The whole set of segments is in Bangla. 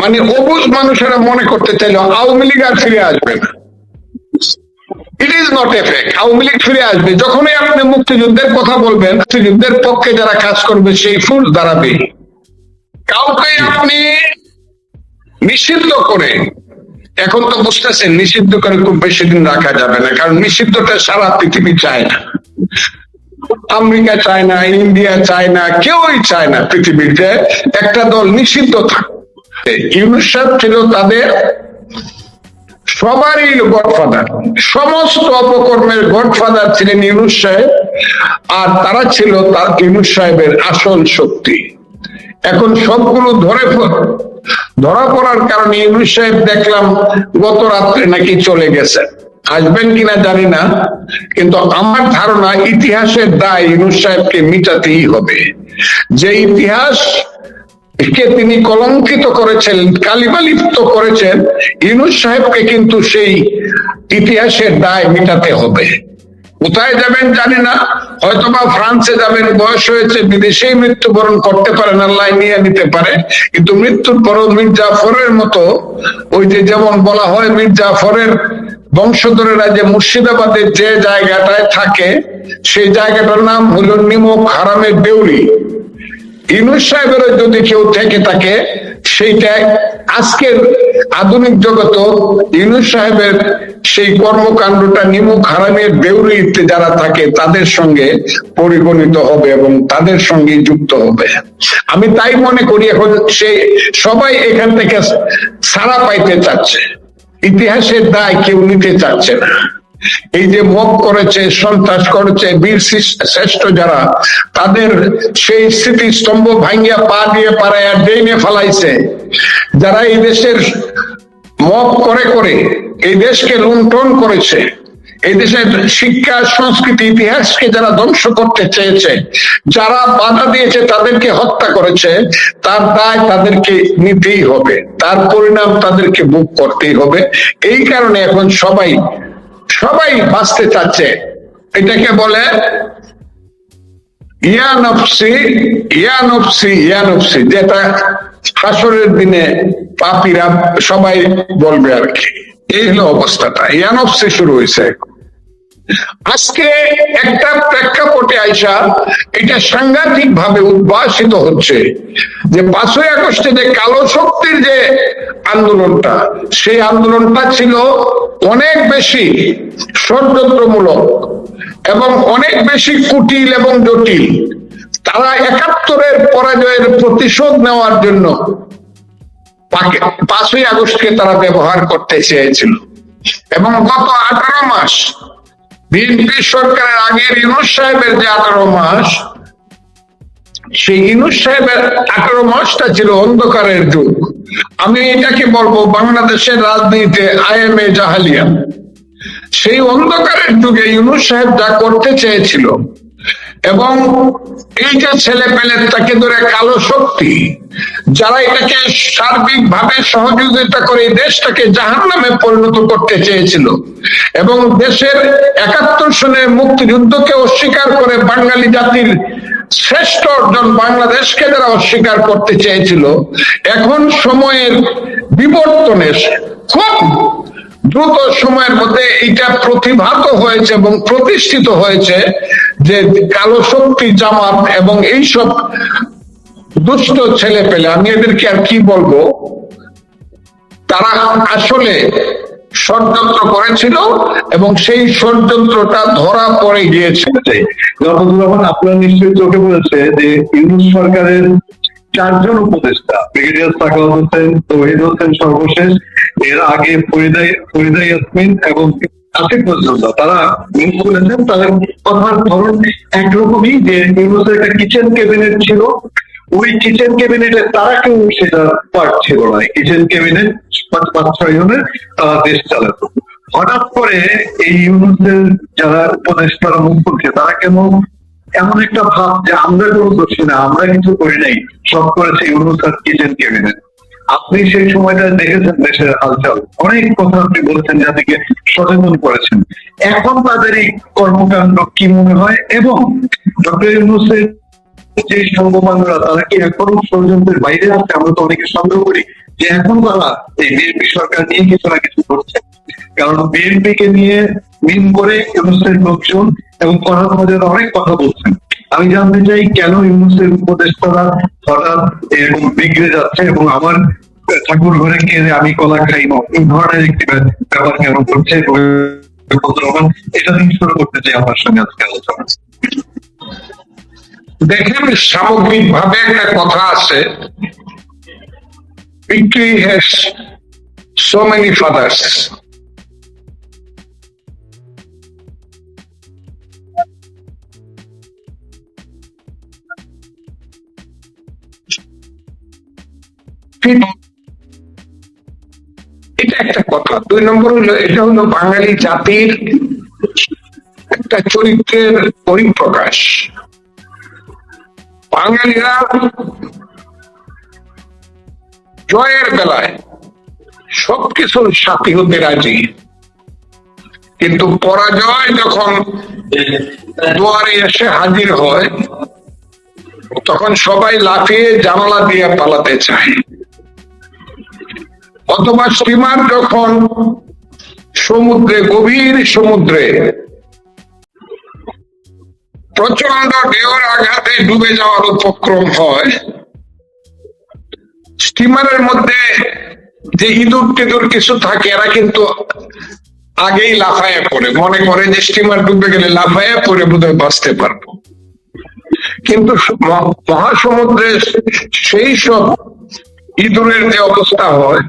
মানে অবুঝ মানুষেরা মনে করতে চাইলে আওয়ামী লীগ আর ফিরে আসবে না। It is not a fact, Awami League ফিরে আসবে। যখনই আপনি মুক্তিযুদ্ধের কথা বলবেন, মুক্তিযুদ্ধের পক্ষে যারা কাজ করবে সেই ফুল দাঁড়াবে। কাউকে আপনি নিষিদ্ধ করে, এখন তো বুঝতেছেন নিষিদ্ধ করে খুব বেশি দিন রাখা যাবে না, কারণ নিষিদ্ধটা সারা পৃথিবী চায় না। আমেরিকা চায় না, ইন্ডিয়া চায় না, কেউই চায় না পৃথিবীতে একটা দল নিষিদ্ধ থাকে। ইউনূস সাহেব ছিল তাদের সবারই গডফাদার, সমস্ত অপকর্মের গডফাদার ছিলেন ইউনূস সাহেব, আর তারা ছিল তার ইউনূস সাহেবের আসল শক্তি। এখন সবগুলো ধরা পড়ার কারণে ইউনূস সাহেব দেখলাম গত রাত্রে নাকি চলে গেছে, আসবেন কিনা জানি না, কিন্তু আমার ধারণা ইতিহাসের দায় ইউনূস সাহেবকে মিটাতেই হবে। যে ইতিহাস কে তিনি কলঙ্কিত করেছেন, কালিমালিপ্ত করেছেন, ইউনূস সাহেবকে কিন্তু সেই ইতিহাসের দায় মিটাতে হবে। কোথায় যাবেন জানি না, হয়তোবা ফ্রান্সে যাবেন, বয়স হয়েছে, বিদেশেই মৃত্যুবরণ করতে পারেন, আল্লাহ নিয়ে নিতে পারে। কিন্তু মৃত্যুর পরও মীর জাফরের মতো, ওই যে যেমন বলা হয় মীর জাফরের বংশধরেরা যে মুর্শিদাবাদের যে জায়গাটায় থাকে, সেই জায়গাটার নাম হলো নিমক হারামের দেউরি। ইউনূস সাহেবেরও যদি কেউ থেকে থাকে, সেইটা আজকের আধুনিক জগত ইউনূস সাহেবের সেই কর্মকাণ্ডটা নিমক হারামের দেউরিতে যারা থাকে তাদের সঙ্গে পরিগণিত হবে এবং তাদের সঙ্গে যুক্ত হবে। আমি তাই মনে করি এখন সেই সবাই এখান থেকে ছাড়া পাইতে চাচ্ছে, ইতিহাসের দায় কেউ নিতে চাচ্ছে না। এই যে মব করেছে, সন্ত্রাস করেছে, বীর শ্রেষ্ঠ যারা, তাদের সেই স্মৃতিস্তম্ভ ভাঙ্গিয়া পা দিয়ে পাড়ায় ড্রেনে ফেলাইছে, যারা এই দেশের মব করে এই দেশকে লুণ্ঠন করেছে, এই দেশের শিক্ষা সংস্কৃতি ইতিহাসকে যারা ধ্বংস করতে চেয়েছে, যারা বাধা দিয়েছে তাদেরকে হত্যা করেছে, তার দায় তাদেরকে নিতেই হবে, তার পরিণাম তাদেরকে ভোগ করতেই হবে। এই কারণে এখন সবাই বাঁচতে চাচ্ছে। এটাকে বলে ইয়া নফসি ইয়া নফসি ইয়া নফসি, যেটা হাসরের দিনে পাপীরা সবাই বলবে আর কি। এই হলো অবস্থাটা, ইয়া নফসি শুরু হয়েছে। আজকে একটা প্রেক্ষাপটে আইসা এটা সাংঘাতিক ভাবে উদ্ভাসিত হচ্ছে যে 5ই আগস্টে যে কালো শক্তির যে আন্দোলনটা, সেই আন্দোলনটা ছিল অনেক বেশি ষড়যন্ত্রমূলক এবং অনেক বেশি কুটিল এবং জটিল। তারা 71-এর পরাজয়ের প্রতিশোধ নেওয়ার জন্য 5ই আগস্টকে তারা ব্যবহার করতে চেয়েছিল। এবং গত 18 মাস বিএনপি সরকারের আগের ইউনূস সাহেবের যে 18 মাস, সেই ইউনূস সাহেবের 18 মাসটা ছিল অন্ধকারের যুগ। আমি এটাকে বলবো বাংলাদেশের রাজনীতিতে আইএমএ জাহালিয়া। সেই অন্ধকারের যুগে ইউনূস সাহেব যা করতে চেয়েছিল, এবং এই যে ছেলে পেলে তাকে ধরে কালো শক্তি যারা এটাকে সার্বিকভাবে সহযোগিতা করে দেশটাকে জাহান্নামে পরিণত করতে চেয়েছিল, এবং দেশের 71 সনের মুক্তিযুদ্ধকে অস্বীকার করে বাঙালি জাতির শ্রেষ্ঠ অর্জন বাংলাদেশকে যারা অস্বীকার করতে চেয়েছিল, এখন সময়ের বিবর্তনে খুব দ্রুত সময়ের মধ্যে এটা প্রতিভাত হয়েছে এবং প্রতিষ্ঠিত হয়েছে যে কালো শক্তি জামাত এবং এইসব দুষ্ট ছেলে পেলে, আমি এদেরকে আর কি বলবো, তারা আসলে ষড়যন্ত্র করেছিল এবং সেই ষড়যন্ত্রটা ধরা পড়ে গিয়েছে। আপনার নিশ্চয়ই চোখে পড়েছে যে ইউনূস সরকারের 4 উপদেষ্টা, ব্রিগেডিয়ার সাখাওয়াত হোসেন, তৌহিদ হোসেন সর্বশেষ, এর আগে ফরিদা ইয়াসমিন এবং আসিফ নজরুল্লাহ, তারা মিস করেছেন। তাদের কথার ধরন একরকমই, যে ইউনূসের একটা কিচেন ক্যাবিনেট ছিল, ওই কিচেন ক্যাবিনেটে তারা কেউ সেটা পার্ট ছিল না। কিচেন ক্যাবিনেট 5-6 জনের তারা দেশ চালাতো। হঠাৎ করে এই ইউনূসের যারা উপদেষ্টারা মুখ করছে, তারা কেন এমন একটা ভাব যে আমরা কোনো দোষী না, আমরা কিছু করি নাই, সব করেছে ইউনূস আর কিচেন ক্যাবিনেট। আপনি সেই সময়টা দেখেছেন দেশের হালচাল, অনেক কথা আপনি বলেছেন, যাদেরকে সচেতন করেছেন। এখন তাদের এই কর্মকাণ্ড কি মনে হয়, এবং ডক্টর ইউনূসের যে সঙ্গমানরা, তারা কি এখনো ষড়যন্ত্রের বাইরে আছে? আমরা তো অনেকে সন্দেহ করি যে এখন তারা এই বিএনপি সরকার নিয়ে কিছু না কিছু করছে। কারণ বিএনপি কে নিয়ে মিন করে ইউনূসের লোকজন এবং ফরহাদ মডেল অনেক কথা বলছেন। আমি জানতে চাই কেন ইউনূসের উপদেষ্টারা হঠাৎ এরকম বিগড়ে যাচ্ছে এবং আমার ঠাকুর ঘরে খেয়ে আমি কলা খাই না এই ধরনের একটি ব্যাপার কেন করছে, এবং এটা নিয়ে শুরু করতে চাই আমার সঙ্গে আজকে আলোচনা। দেখেন, সামগ্রিক ভাবে একটা কথা আছে, victory has so many fathers. এটা একটা কথা। 2 নম্বর হলো, এটা হলো বাঙালি জাতির একটা চরিত্রের পরিপ্রকাশ। বাঙালিরা জয়ের বেলায় সবকিছুর সাথী হতে রাজি, কিন্তু পরাজয় যখন দুয়ারে এসে হাজির হয় তখন সবাই লাফিয়ে জানালা দিয়ে পালাতে চায়। অথবা স্টিমার যখন সমুদ্রে, গভীর সমুদ্রে প্রচন্ড ঢেউর আঘাতে ডুবে যাওয়ার উপক্রম হয়, স্টিমারের মধ্যে যে ইঁদুর টিঁদুর কিছু থাকে এরা কিন্তু আগেই লাফায় পড়ে, মনে করে যে স্টিমার ডুবে গেলে লাফায় পড়ে বোধহয় বাঁচতে পারবো। কিন্তু মহাসমুদ্রে সেই সব ইঁদুরের যে অবস্থা হয়,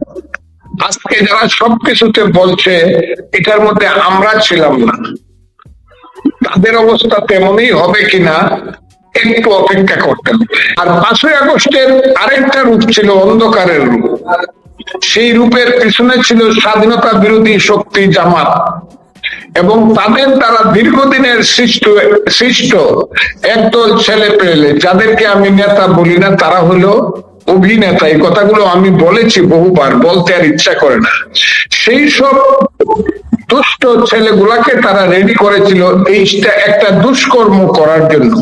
আজকে যারা সবকিছুতে বলছে এটার মধ্যে আমরা ছিলাম না, তাদের অবস্থা তেমনই হবে কিনা একটু অপেক্ষা করতে হবে। আর 5ই আগস্টের আরেকটা রূপ ছিল অন্ধকারের রূপ। সেই রূপের পিছনে ছিল স্বাধীনতা বিরোধী শক্তি জামাত এবং তাদের দ্বারা দীর্ঘদিনের সৃষ্ট একদল ছেলে পেলে, যাদেরকে আমি নেতা বলি না, তারা হলো অভিনেতা। এই কথাগুলো আমি বলেছি বহুবার, বলতে আর ইচ্ছা করে না। সেই সব দুষ্ট ছেলেগুলাকে তারা রেডি করেছিল এইটা একটা দুষ্কর্ম করার জন্য,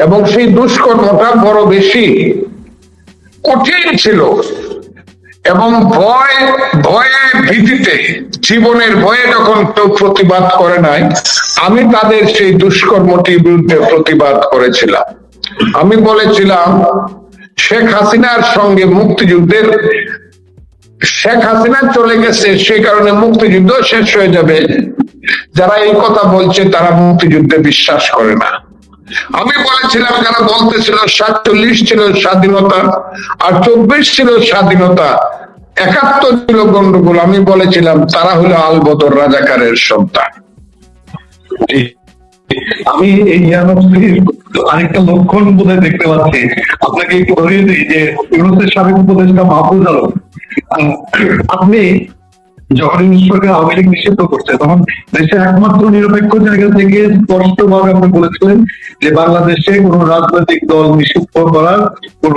এবং সেই দুষ্কর্মটা বড় বেশি কঠিন ছিল এবং ভয়ে ভীতিতে, জীবনের ভয়ে যখন কেউ প্রতিবাদ করে নাই, আমি তাদের সেই দুষ্কর্মটির বিরুদ্ধে প্রতিবাদ করেছিলাম। আমি বলেছিলাম শেখ হাসিনার সঙ্গে মুক্তিযুদ্ধের, শেখ হাসিনা চলে গেছে সেই কারণে মুক্তিযুদ্ধ শেষ হয়ে যাবে, যারা এই কথা বলছে তারা মুক্তিযুদ্ধে বিশ্বাস করে না। আমি বলেছিলাম যারা বলতেছিল 47 ছিল স্বাধীনতা আর 24 ছিল স্বাধীনতা, 71 ছিল গন্ডগোল, আমি বলেছিলাম তারা হলো আলবদর রাজাকারের সন্তান। আমি এই আরেকটা লক্ষণ বোধহয় দেখতে পাচ্ছি, আপনাকে একটু ধরিয়ে দিই যে ইউনূসের সাবেক উপদেষ্টা মাহফুজ আলম, আপনি যখন ইউনূস সরকার আওয়ামী লীগ নিষিদ্ধ করছে তখন দেশের একমাত্র নিরপেক্ষ জায়গা থেকে স্পষ্ট ভাবে আপনি বলেছিলেন যে বাংলাদেশে কোন রাজনৈতিক দল নিষিদ্ধ করার কোন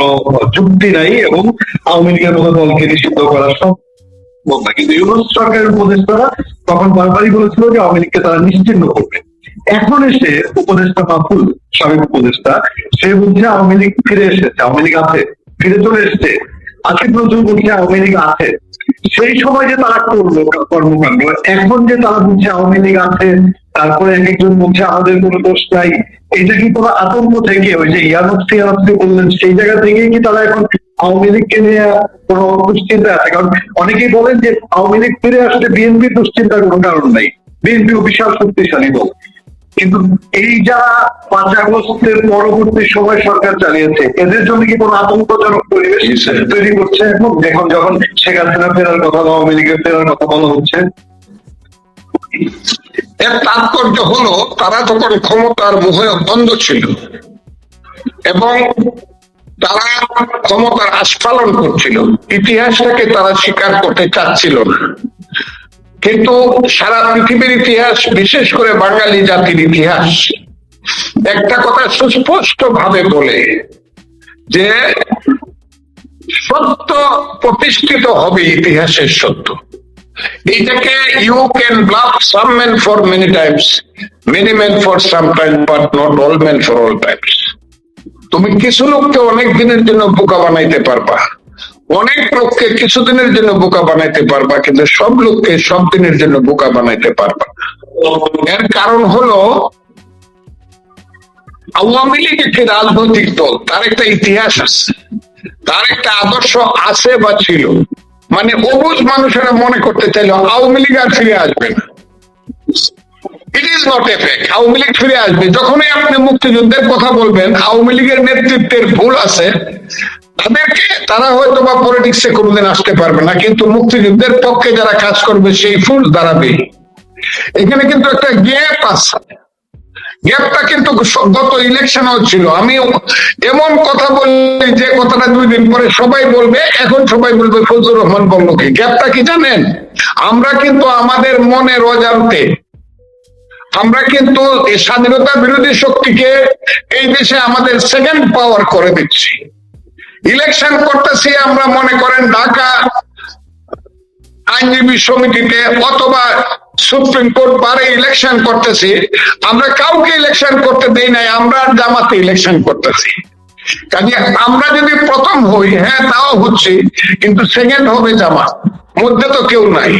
যুক্তি নাই এবং আওয়ামী লীগের মতো দলকে নিষিদ্ধ করা সম্ভব না। কিন্তু ইউনূস সরকারের উপদেষ্টারা তখন বারবারই বলেছিল যে আওয়ামী লীগকে তারা নিশ্চিহ্ন করবে। এখন এসে উপদেষ্টা মাহফুজ, সাবেক উপদেষ্টা, সে বলছে আওয়ামী লীগ ফিরে এসেছে, আওয়ামী লীগ আছে, ফিরে চলে এসছে। আজকে নজরুল বলছে আওয়ামী লীগ আছে। সেই সময় যে তারা করলো কর্মকাণ্ড, এখন যে তারা বলছে আওয়ামী লীগ আছে, তারপরে এক একজন বলছে আমাদের কোনো দোষ নাই, এটা কি কোনো আতঙ্ক থেকে, ওই যে ইয়ানফসি বললেন সেই জায়গা থেকে কি তারা এখন আওয়ামী লীগকে নিয়ে কোনো দুশ্চিন্তা আছে? কারণ অনেকেই বলেন যে আওয়ামী লীগ ফিরে আসলে বিএনপির দুশ্চিন্তার কোনো কারণ নাই, বিএনপি বিশাল শক্তিশালী দল। কিন্তু এই যারা 5 আগস্টের পরবর্তী সময় সরকার চালিয়েছে, এদের জন্য কি কোনো আতঙ্কজনক পরিবেশ তৈরি করছে এখন যখন শেখ হাসিনা ফেরার কথা, আওয়ামী লীগের ফেরার কথা বলা হচ্ছে? এর তাৎপর্য হলো তারা তখন ক্ষমতার মোহে অন্ধ ছিল এবং তারা ক্ষমতার আস্ফালন করছিল, ইতিহাসটাকে তারা স্বীকার করতে চাচ্ছিল না। কিন্তু সারা পৃথিবীর ইতিহাস, বিশেষ করে বাঙালি জাতির ইতিহাস একটা কথা সুস্পষ্ট ভাবে বলে যে সত্য প্রতিষ্ঠিত হবে, ইতিহাসের সত্য। এইটাকে you can bluff some men for many times, many men for some time, but not all men for all times. তুমি কিছু লোককে অনেক দিনের জন্য বোকা বানাইতে পারবা, অনেক লোককে কিছুদিনের জন্য বোকা বানাইতে পারবা, কিন্তু সব লোককে সব দিনের জন্য বোকা বানাইতে পারবা। এর কারণ হলো আওয়ামী লীগ একটি রাজনৈতিক দল, তার একটা ইতিহাস আছে, তার একটা আদর্শ আছে বা ছিল। মানে অবুঝ মানুষেরা মনে করতে চাইলে আওয়ামী লীগ আর ফিরে আসবে না। It is not a fact, Awami League ফিরে আসবে। যখনই আপনি মুক্তিযুদ্ধের কথা বলবেন, আওয়ামী লীগের নেতৃত্বের ভুল আছে, তারা হয়তো বা পলিটিক্সে কোনোদিন আসতে পারবে না, কিন্তু মুক্তিযুদ্ধের পক্ষে যারা কাজ করবে সেই ফুল দাঁড়াবে। এখানে কিন্তু একটা গ্যাপ আছে, গ্যাপটা কিন্তু গত ইলেকশনেও ছিল। আমি এমন কথা বলি যে কথাটা 2 দিন পরে সবাই বলবে, এখন সবাই বলবে ফজলুর রহমান বললো কি। গ্যাপটা কি জানেন? আমরা কিন্তু আমাদের মনের অজান্তে আমরা কিন্তু এই স্বাধীনতা বিরোধী শক্তিকে এই দেশে আমাদের সেকেন্ড পাওয়ার করে দিচ্ছি। ইলেকশন করতেছি আমরা, মনে করেন ঢাকা আইনজীবী সমিতিতে অথবা সুপ্রিম কোর্ট বারে ইলেকশন করতেছি, আমরা কাউকে ইলেকশন করতে দেই নাই, আমরা জামাতে ইলেকশন করতেছি। কাজে আমরা যদি প্রথম হই, হ্যাঁ তাও হচ্ছে, কিন্তু সেকেন্ড হবে জামাত, মধ্যে তো কেউ নাই।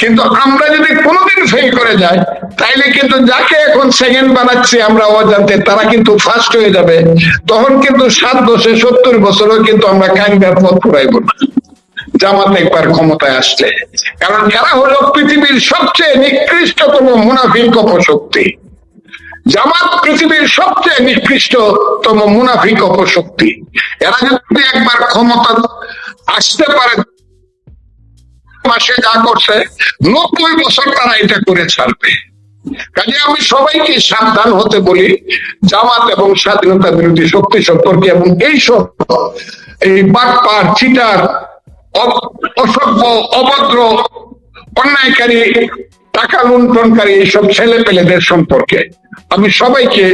কিন্তু আমরা যদি কোনোদিন ফেল করে যাই, তাইলে কিন্তু যাকে এখন সেকেন্ড বানাচ্ছি আমরা অজান্তে, তারা কিন্তু ফার্স্ট হয়ে যাবে। তখন কিন্তু 7 দশে 70 বছরও কিন্তু আমরা কাঙ্গার পথ ফুরাইব না জামাত একবার ক্ষমতায় আসলে। কারণ এরা হলো পৃথিবীর সবচেয়ে নিকৃষ্টতম মুনাফিক অপশক্তি। জামাত পৃথিবীর সবচেয়ে নিকৃষ্টতম মুনাফিক অপশক্তি। এরা যদি একবার ক্ষমতা আসতে পারে, মাসে যা করছে 90 বছর তারা এটা করে ছাড়বে। কাজে আমি সবাইকে সাবধান হতে বলি জামাত এবং স্বাধীনতা বিরোধী শক্তি সম্পর্কে, এবং এইসব এই বাটপার, চিটার, অসভ্য, অভদ্র, অন্যায়কারী, টাকা লুণ্ঠনকারী এইসব ছেলে পেলেদের সম্পর্কে আমি সবাইকে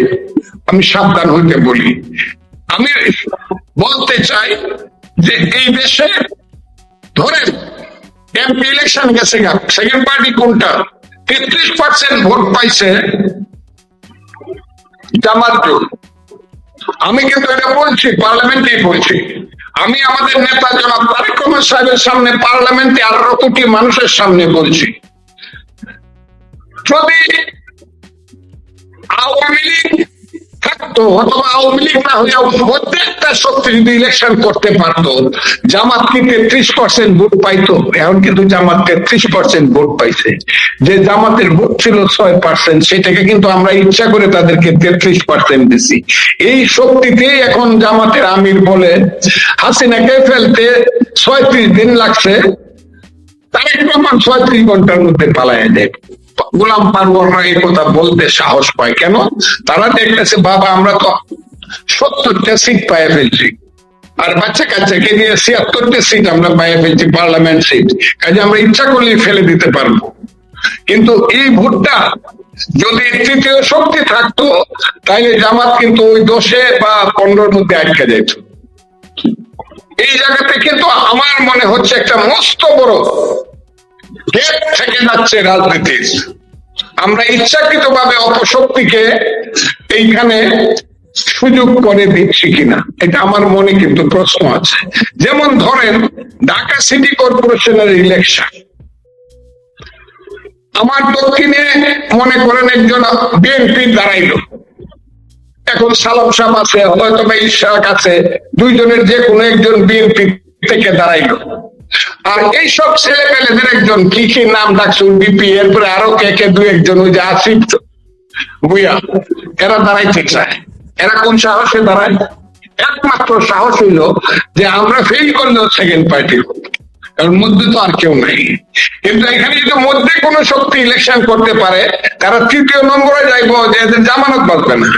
সাবধান হইতে বলি। আমি বলতে চাই যে এই দেশে ধরেন এমপি ইলেকশন গেছে, সেকেন্ড পার্টি কোনটা, 33% ভোট পাইছে জামাত জোট। আমি কিন্তু এটা বলছি, পার্লামেন্টে বলছি। আমি আমাদের নেতা জনাব তারেক রহমান সাহেবের সামনে, পার্লামেন্টে 18 কোটি মানুষের সামনে বলছি, যদি আওয়ামী লীগ থাকতো অথবা আওয়ামী লীগ না হয়ে প্রত্যেকটা শক্তি যদি ইলেকশন করতে পারতো, জামাত কি 33% ভোট পাইতো? এখন কিন্তু জামাত 33% ভোট পাইছে। যে জামাতের ভোট ছিল 6%, সেটাকে কিন্তু আমরা ইচ্ছা করে তাদেরকে 33% দিছি। এই শক্তিতেই এখন জামাতের আমির বলে হাসিনাকে ফেলতে 36 দিন লাগছে, তারেক রহমান 36 ঘন্টার মধ্যে পালায় দেয়। গোলাম পারওয়াররা এই কথা বলতে সাহস পায় কেন? তারা দেখতেছে বাবা আমরা তো 70টা সিট পায়ে ফেলছি, আর বাচ্চা কাচ্চাকে নিয়ে 76টা সিট আমরা পায়ে ফেলছি, পার্লামেন্ট সিট। কাজে আমরা ইচ্ছা করলে ফেলে দিতে পারবো। কিন্তু এই ভোটটা যদি তৃতীয় শক্তি থাকতো, তাইলে জামাত কিন্তু ওই 10 বা 15-র মধ্যে আটকে যেত। এই জায়গাতে কিন্তু আমার মনে হচ্ছে একটা মস্ত বড় গ্যাপ থেকে যাচ্ছে রাজনীতির। আমরা ইচ্ছাকৃত ভাবে অপশক্তিকে এইখানে সুযোগ করে দিচ্ছি কিনা, এটা আমার মনে কিন্তু প্রশ্ন আছে। যেমন ধরেন ঢাকা সিটি কর্পোরেশনের ইলেকশন, আমার দক্ষিণে মনে করেন একজন বিএনপি দাঁড়াইলো, এখন সালাম সাহেব আছে, হয়তো বা ইশাক আছে, দুইজনের যে কোনো একজন বিএনপি থেকে দাঁড়াইলো। আর এইসব ছেলে পেলেদের একজন কি কি নাম ডাকছে বিপি, এরপরে আরো কে 2-1জন, ওই যে আসিফ ভুইয়া, এরা দাঁড়াইতে চায়। এরা কোন সাহসে দাঁড়ায়? একমাত্র সাহস হইল যে আমরা ফেল করলেও সেকেন্ড পার্টি, কারণ মধ্যে তো আর কেউ নাই। কিন্তু এখানে যদি মধ্যে কোনো শক্তি ইলেকশন করতে পারে, তারা 3য় নম্বরে যাইবো যে এদের জামানত বাঁচবে না।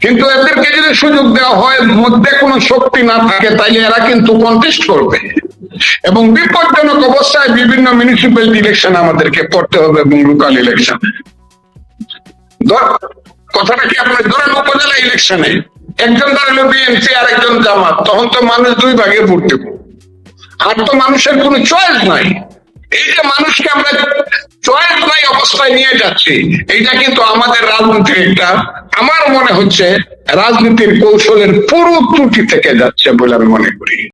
কিন্তু এদেরকে যদি সুযোগ দেওয়া হয়, মধ্যে কোনো শক্তি না থাকে, তাইলে এরা কিন্তু কন্টেস্ট করবে, এবং বিপজ্জনক অবস্থায় বিভিন্ন মিউনিসিপ্যালিটি ইলেকশন আমাদেরকে করতে হবে, এবং লোকাল ইলেকশন। কথাটা কি আপনার ধরেন উপজেলা ইলেকশনে একজন দাঁড়ালো বিএনপি আর একজন জামাত, তখন তো মানুষ 2 ভাগে ভোট দেব, আর তো মানুষের কোনো চয়েস নাই। এই যে মানুষকে আমরা চয়েস নাই অবস্থায় নিয়ে যাচ্ছি, এইটা কিন্তু আমাদের রাজনীতির একটা, আমার মনে হচ্ছে রাজনীতির কৌশলের পুরো ত্রুটি থেকে যাচ্ছে বলে আমি মনে করি।